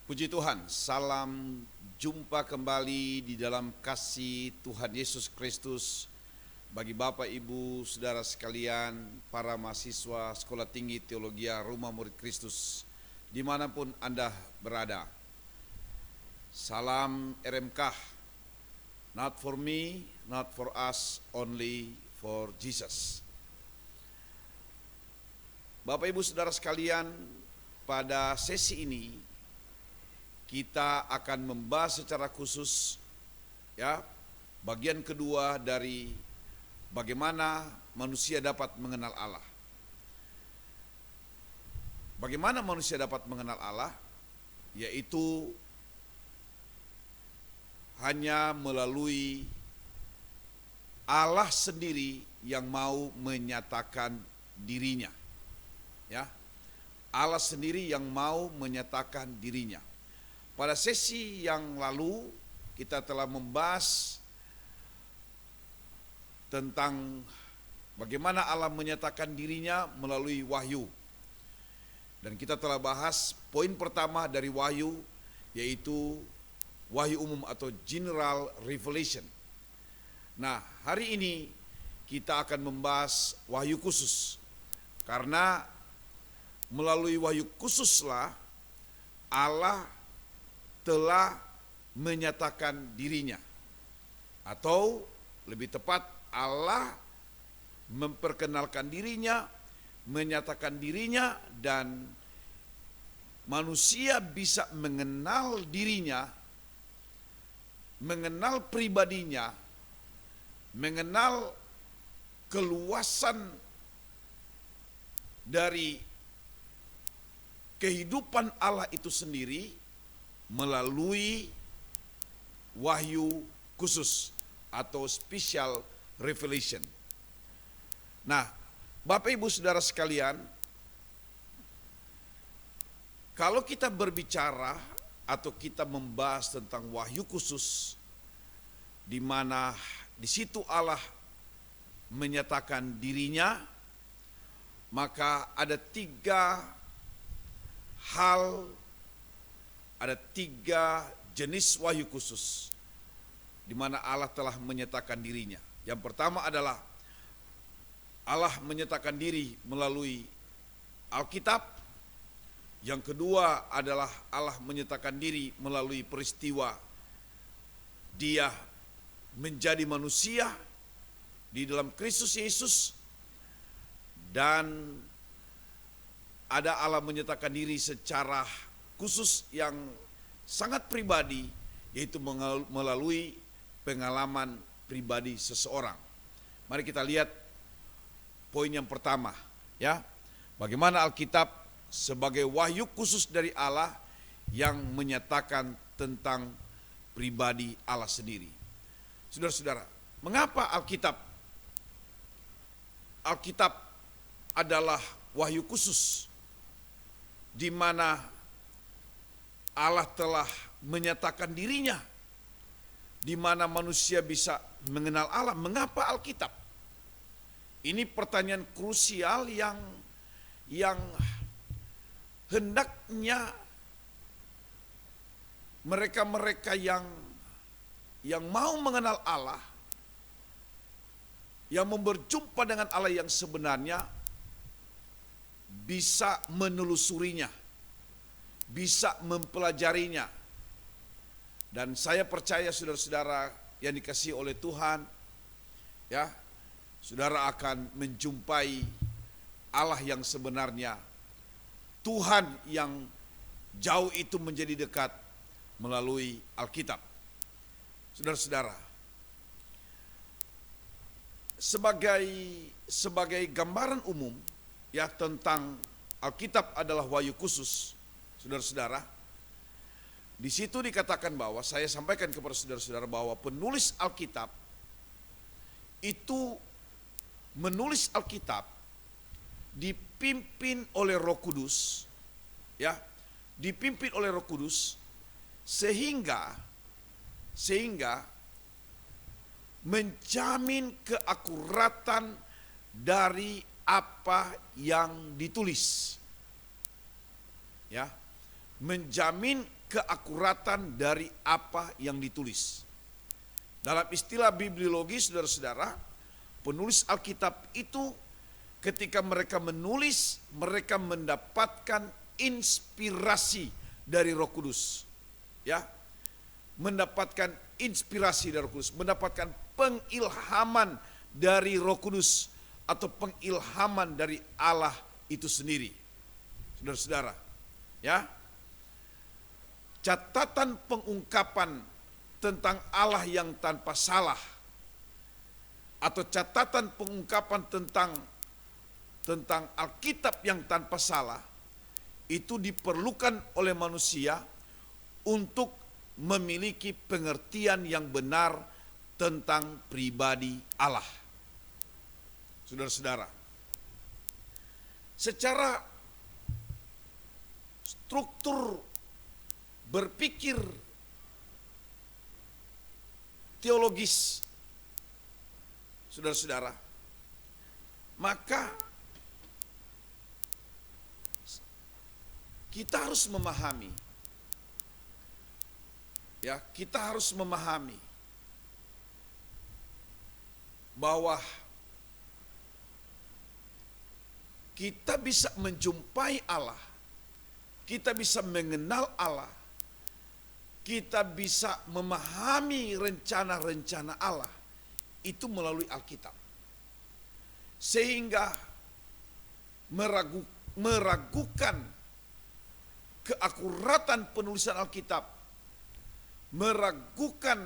Puji Tuhan, salam jumpa kembali di dalam kasih Tuhan Yesus Kristus bagi Bapak, Ibu, Saudara sekalian, para mahasiswa Sekolah Tinggi Teologia Rumah Murid Kristus, dimanapun Anda berada. Salam RMK, not for me, not for us, only for Jesus. Bapak, Ibu, Saudara sekalian, pada sesi ini kita akan membahas secara khusus bagian kedua dari bagaimana manusia dapat mengenal Allah. Bagaimana manusia dapat mengenal Allah? Yaitu hanya melalui Allah sendiri yang mau menyatakan dirinya. Allah sendiri yang mau menyatakan dirinya. Pada sesi yang lalu kita telah membahas tentang bagaimana Allah menyatakan dirinya melalui wahyu. Dan kita telah bahas poin pertama dari wahyu, yaitu wahyu umum atau general revelation. Nah, hari ini kita akan membahas wahyu khusus. Karena melalui wahyu khususlah Allah telah menyatakan dirinya, atau lebih tepat Allah memperkenalkan dirinya, menyatakan dirinya, dan manusia bisa mengenal dirinya, mengenal pribadinya, mengenal keluasan dari kehidupan Allah itu sendiri melalui wahyu khusus atau special revelation. Nah, Bapak, Ibu, Saudara sekalian, kalau kita berbicara atau kita membahas tentang wahyu khusus, di mana di situ Allah menyatakan dirinya, maka ada tiga jenis wahyu khusus di mana Allah telah menyatakan dirinya. Yang pertama adalah Allah menyatakan diri melalui Alkitab. Yang kedua adalah Allah menyatakan diri melalui peristiwa Dia menjadi manusia di dalam Kristus Yesus. Dan ada Allah menyatakan diri secara khusus yang sangat pribadi, yaitu melalui pengalaman pribadi seseorang. Mari kita lihat poin yang pertama, bagaimana Alkitab sebagai wahyu khusus dari Allah yang menyatakan tentang pribadi Allah sendiri. Saudara-saudara, mengapa Alkitab adalah wahyu khusus di mana Allah telah menyatakan dirinya, di mana manusia bisa mengenal Allah? Mengapa Alkitab? Ini pertanyaan krusial yang hendaknya mereka-mereka yang mau mengenal Allah, yang mau berjumpa dengan Allah yang sebenarnya, bisa menelusurinya, bisa mempelajarinya. Dan saya percaya saudara-saudara yang dikasihi oleh Tuhan, saudara akan menjumpai Allah yang sebenarnya, Tuhan yang jauh itu menjadi dekat melalui Alkitab. Saudara-saudara, sebagai gambaran umum tentang Alkitab adalah wahyu khusus, saudara-saudara, di situ dikatakan bahwa, saya sampaikan kepada saudara-saudara bahwa penulis Alkitab itu menulis Alkitab dipimpin oleh Roh Kudus, dipimpin oleh Roh Kudus, sehingga menjamin keakuratan dari apa yang ditulis. Menjamin keakuratan dari apa yang ditulis. Dalam istilah bibliologi, saudara-saudara, penulis Alkitab itu ketika mereka menulis, mereka mendapatkan inspirasi dari Roh Kudus. Ya, mendapatkan inspirasi dari Roh Kudus, mendapatkan pengilhaman dari Roh Kudus atau pengilhaman dari Allah itu sendiri. Saudara-saudara, ya. Catatan pengungkapan tentang Allah yang tanpa salah atau catatan pengungkapan tentang Alkitab yang tanpa salah itu diperlukan oleh manusia untuk memiliki pengertian yang benar tentang pribadi Allah. Saudara-saudara, secara struktur berpikir teologis, saudara-saudara, maka kita harus memahami, ya, kita harus memahami bahwa kita bisa menjumpai Allah, kita bisa mengenal Allah, kita bisa memahami rencana-rencana Allah itu melalui Alkitab. Sehingga meragukan keakuratan penulisan Alkitab, meragukan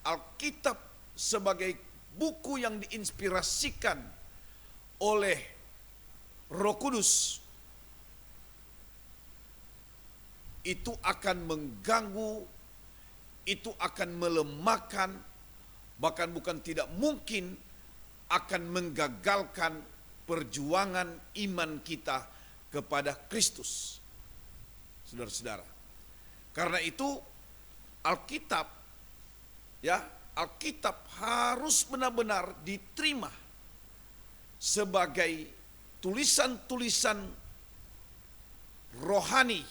Alkitab sebagai buku yang diinspirasikan oleh Roh Kudus, itu akan mengganggu, itu akan melemahkan, bahkan bukan tidak mungkin akan menggagalkan perjuangan iman kita kepada Kristus. Saudara-saudara, karena itu Alkitab, ya, Alkitab harus benar-benar diterima sebagai tulisan-tulisan rohani,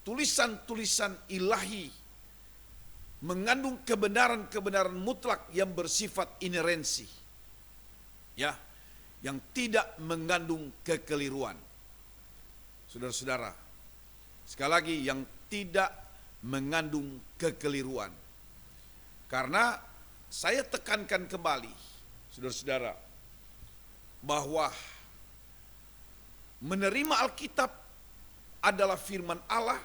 tulisan-tulisan ilahi, mengandung kebenaran-kebenaran mutlak yang bersifat inerensi, ya, yang tidak mengandung kekeliruan. Saudara-saudara, sekali lagi, yang tidak mengandung kekeliruan. Karena saya tekankan kembali, saudara-saudara, bahwa menerima Alkitab adalah firman Allah.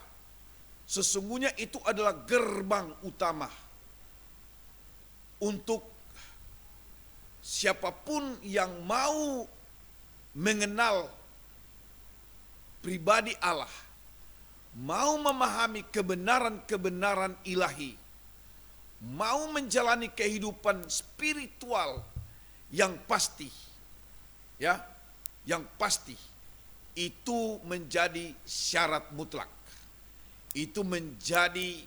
Sesungguhnya itu adalah gerbang utama untuk siapapun yang mau mengenal pribadi Allah, mau memahami kebenaran-kebenaran ilahi, mau menjalani kehidupan spiritual yang pasti, ya, yang pasti, itu menjadi syarat mutlak. Itu menjadi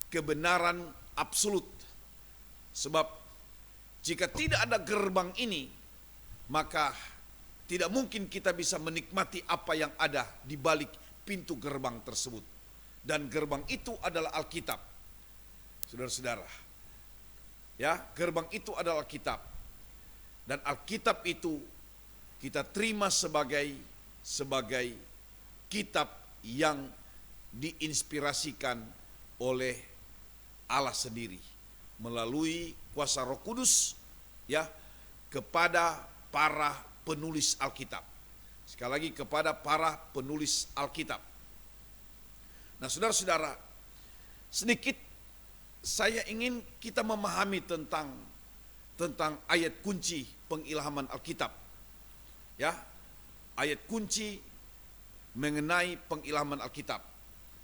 kebenaran absolut. Sebab jika tidak ada gerbang ini, maka tidak mungkin kita bisa menikmati apa yang ada di balik pintu gerbang tersebut. Dan gerbang itu adalah Alkitab. Saudara-saudara, ya, gerbang itu adalah Alkitab. Dan Alkitab itu kita terima sebagai kitab yang diinspirasikan oleh Allah sendiri melalui kuasa Roh Kudus, ya, kepada para penulis Alkitab. Sekali lagi, kepada para penulis Alkitab. Nah, saudara-saudara, sedikit saya ingin kita memahami tentang ayat kunci pengilhaman Alkitab. Ya, ayat kunci mengenai pengilhaman Alkitab,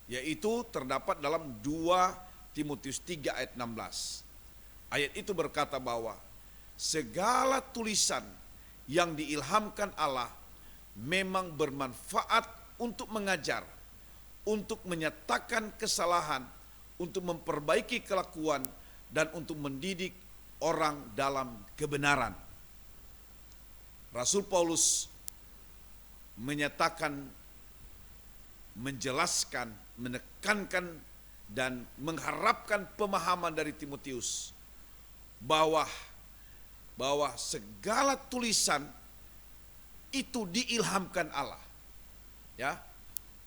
yaitu terdapat dalam 2 Timotius 3 ayat 16. Ayat itu berkata bahwa segala tulisan yang diilhamkan Allah memang bermanfaat untuk mengajar, untuk menyatakan kesalahan, untuk memperbaiki kelakuan, dan untuk mendidik orang dalam kebenaran. Rasul Paulus menyatakan menjelaskan, menekankan dan mengharapkan pemahaman dari Timotius bahwa segala tulisan itu diilhamkan Allah. Ya.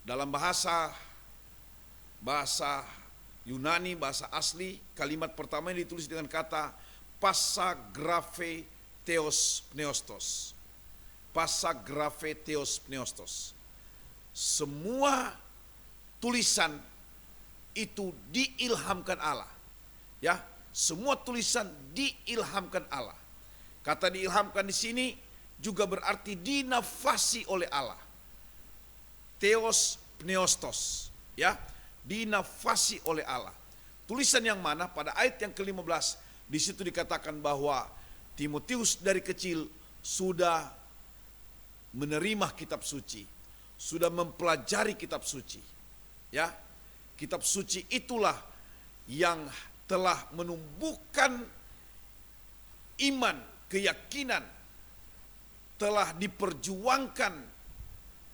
Dalam bahasa Yunani, bahasa asli, kalimat pertama yang ditulis dengan kata passagraphe theos pneustos. Passagraphe theos pneustos. Semua tulisan itu diilhamkan Allah. Ya, semua tulisan diilhamkan Allah. Kata diilhamkan di sini juga berarti dinafasi oleh Allah. Theos pneustos, ya, dinafasi oleh Allah. Tulisan yang mana pada ayat yang ke-15 di situ dikatakan bahwa Timotius dari kecil sudah menerima kitab suci, sudah mempelajari kitab suci. Ya, kitab suci itulah yang telah menumbuhkan iman, keyakinan, telah diperjuangkan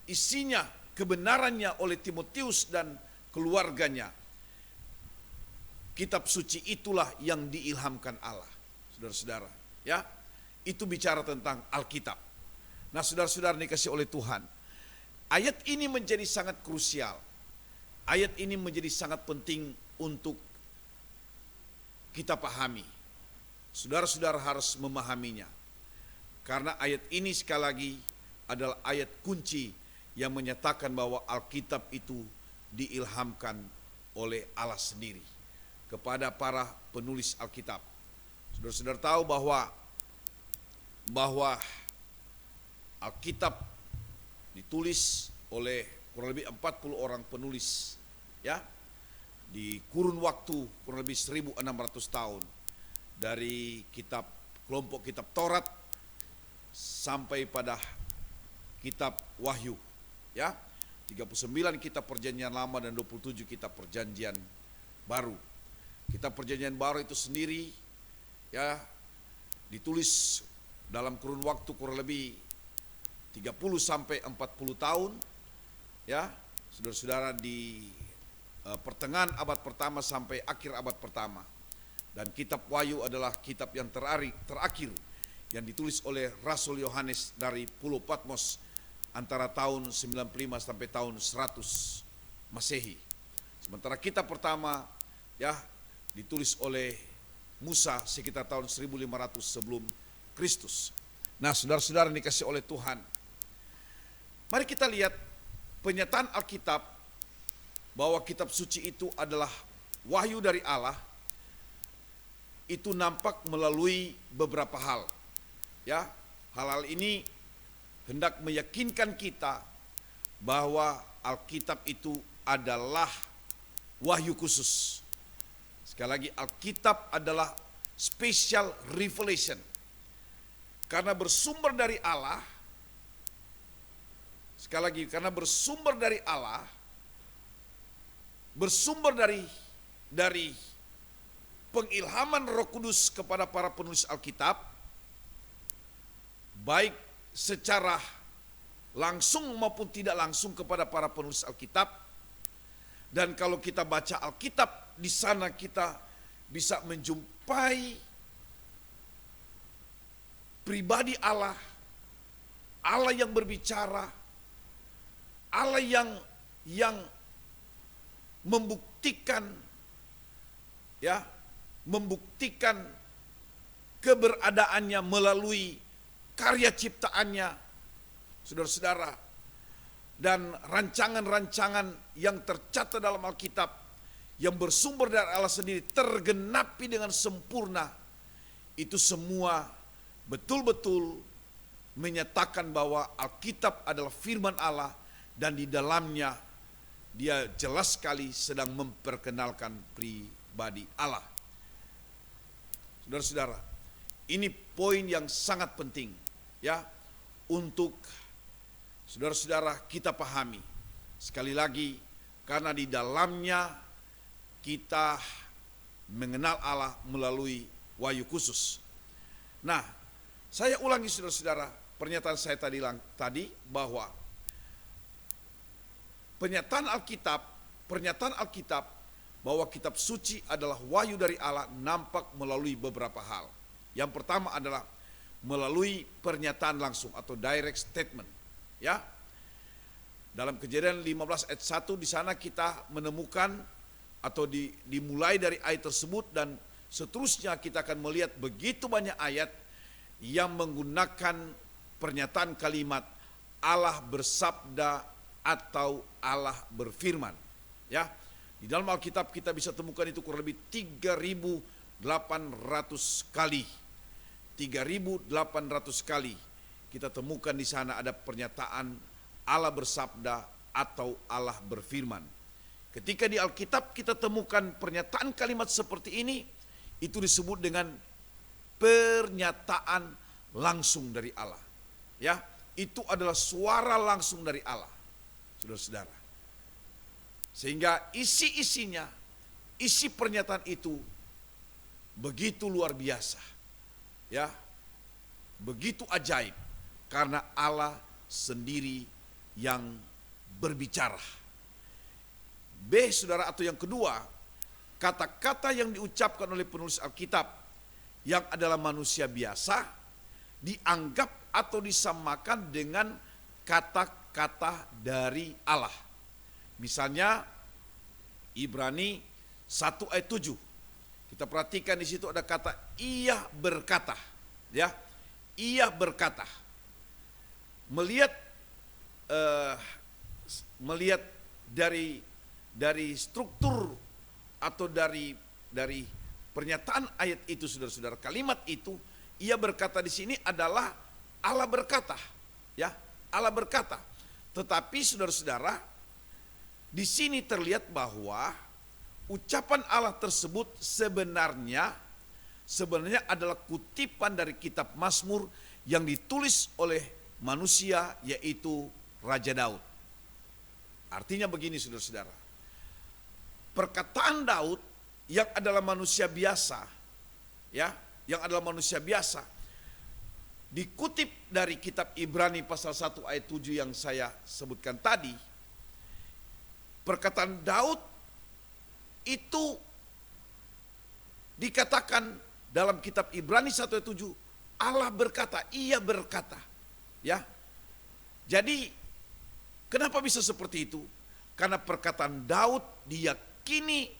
isinya, kebenarannya oleh Timotius dan keluarganya. Kitab suci itulah yang diilhamkan Allah, saudara-saudara. Ya, itu bicara tentang Alkitab. Nah, saudara-saudara dikasih oleh Tuhan, ayat ini menjadi sangat krusial. Ayat ini menjadi sangat penting untuk kita pahami. Saudara-saudara harus memahaminya. Karena ayat ini sekali lagi adalah ayat kunci yang menyatakan bahwa Alkitab itu diilhamkan oleh Allah sendiri kepada para penulis Alkitab. Saudara-saudara tahu bahwa Alkitab ditulis oleh kurang lebih 40 orang penulis, ya, di kurun waktu kurang lebih 1600 tahun, dari kelompok kitab Taurat sampai pada kitab Wahyu, ya, 39 kitab Perjanjian Lama dan 27 kitab Perjanjian Baru. Kitab Perjanjian Baru itu sendiri, ya, ditulis dalam kurun waktu kurang lebih 30 sampai 40 tahun, ya, saudara-saudara, di pertengahan abad pertama sampai akhir abad pertama. Dan kitab Wahyu adalah kitab yang terakhir yang ditulis oleh Rasul Yohanes dari Pulau Patmos antara tahun 95 sampai tahun 100 Masehi. Sementara kitab pertama, ya, ditulis oleh Musa sekitar tahun 1500 sebelum Kristus. Nah, saudara-saudara dikasih oleh Tuhan, mari kita lihat penyataan Alkitab bahwa kitab suci itu adalah wahyu dari Allah. Itu nampak melalui beberapa hal. Ya, hal-hal ini hendak meyakinkan kita bahwa Alkitab itu adalah wahyu khusus. Sekali lagi, Alkitab adalah special revelation. Karena bersumber dari Allah, sekali lagi, karena bersumber dari Allah, bersumber dari pengilhaman Roh Kudus kepada para penulis Alkitab, baik secara langsung maupun tidak langsung kepada para penulis Alkitab. Dan kalau kita baca Alkitab, di sana kita bisa menjumpai pribadi Allah, Allah yang berbicara, Allah yang membuktikan, ya, membuktikan keberadaannya melalui karya ciptaannya, saudara-saudara, dan rancangan-rancangan yang tercatat dalam Alkitab yang bersumber dari Allah sendiri tergenapi dengan sempurna. Itu semua betul-betul menyatakan bahwa Alkitab adalah firman Allah dan di dalamnya dia jelas sekali sedang memperkenalkan pribadi Allah. Saudara-saudara, ini poin yang sangat penting, ya, untuk saudara-saudara kita pahami. Sekali lagi, karena di dalamnya kita mengenal Allah melalui wahyu khusus. Nah, saya ulangi saudara-saudara pernyataan saya tadi bahwa pernyataan Alkitab bahwa kitab suci adalah wahyu dari Allah nampak melalui beberapa hal. Yang pertama adalah melalui pernyataan langsung atau direct statement. Ya. Dalam Kejadian 15 ayat 1 di sana kita menemukan atau dimulai dari ayat tersebut dan seterusnya kita akan melihat begitu banyak ayat yang menggunakan pernyataan kalimat Allah bersabda atau Allah berfirman. Ya. Di dalam Alkitab kita bisa temukan itu kurang lebih 3.800 kali. 3.800 kali kita temukan di sana ada pernyataan Allah bersabda atau Allah berfirman. Ketika di Alkitab kita temukan pernyataan kalimat seperti ini, itu disebut dengan pernyataan langsung dari Allah. Ya, itu adalah suara langsung dari Allah, saudara-saudara. Sehingga isi-isinya, isi pernyataan itu begitu luar biasa. Ya, begitu ajaib karena Allah sendiri yang berbicara. B, saudara, atau yang kedua, kata-kata yang diucapkan oleh penulis Alkitab yang adalah manusia biasa dianggap atau disamakan dengan kata-kata dari Allah. Misalnya Ibrani 1 ayat 7. Kita perhatikan di situ ada kata ia berkata, ya. Ia berkata. Melihat dari struktur atau dari pernyataan ayat itu, saudara-saudara, kalimat itu ia berkata di sini adalah Allah berkata, ya, Allah berkata. Tetapi saudara-saudara, di sini terlihat bahwa ucapan Allah tersebut sebenarnya adalah kutipan dari kitab Mazmur yang ditulis oleh manusia, yaitu Raja Daud. Artinya begini, saudara-saudara, perkataan Daud yang adalah manusia biasa, ya, yang adalah manusia biasa, dikutip dari kitab Ibrani pasal 1 ayat 7 yang saya sebutkan tadi. Perkataan Daud itu dikatakan dalam kitab Ibrani 1 ayat 7, Allah berkata, ia berkata. Ya. Jadi kenapa bisa seperti itu? Karena perkataan Daud diyakini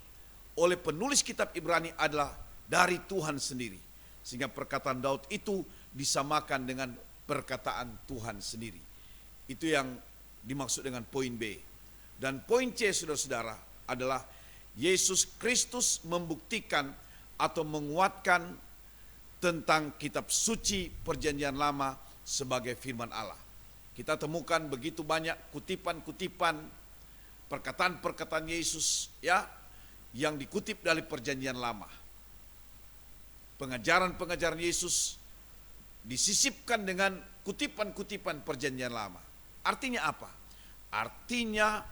oleh penulis kitab Ibrani adalah dari Tuhan sendiri. Sehingga perkataan Daud itu disamakan dengan perkataan Tuhan sendiri. Itu yang dimaksud dengan poin B. Dan poin C, saudara-saudara, adalah Yesus Kristus membuktikan atau menguatkan tentang kitab suci perjanjian lama sebagai firman Allah. Kita temukan begitu banyak kutipan-kutipan perkataan-perkataan Yesus, ya, yang dikutip dari perjanjian lama. Pengajaran-pengajaran Yesus disisipkan dengan kutipan-kutipan perjanjian lama. Artinya apa? Artinya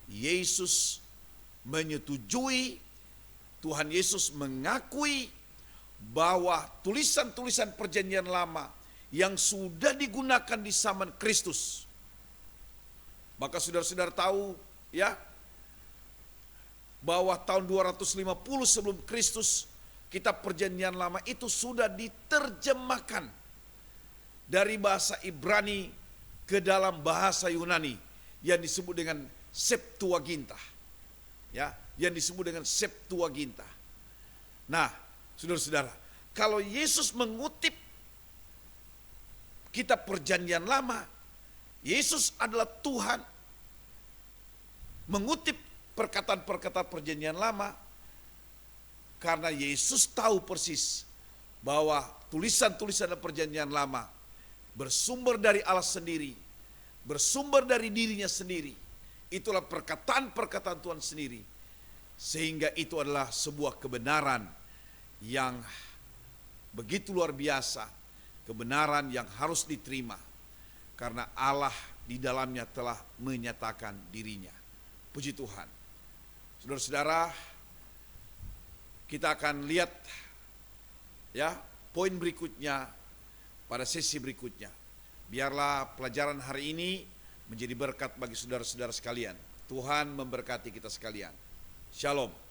Yesus menyetujui, Tuhan Yesus mengakui bahwa tulisan-tulisan perjanjian lama yang sudah digunakan di zaman Kristus. Maka saudara-saudara tahu, ya, bahwa tahun 250 sebelum Kristus kitab perjanjian lama itu sudah diterjemahkan dari bahasa Ibrani ke dalam bahasa Yunani yang disebut dengan Septuaginta. Ya, yang disebut dengan Septuaginta. Nah, saudara-saudara, kalau Yesus mengutip kitab perjanjian lama, Yesus adalah Tuhan mengutip perkataan-perkataan perjanjian lama karena Yesus tahu persis bahwa tulisan-tulisan perjanjian lama bersumber dari Allah sendiri, bersumber dari dirinya sendiri. Itulah perkataan-perkataan Tuhan sendiri. Sehingga itu adalah sebuah kebenaran yang begitu luar biasa, kebenaran yang harus diterima karena Allah di dalamnya telah menyatakan dirinya. Puji Tuhan. Saudara-saudara, kita akan lihat, ya, poin berikutnya pada sesi berikutnya. Biarlah pelajaran hari ini menjadi berkat bagi saudara-saudara sekalian. Tuhan memberkati kita sekalian. Shalom.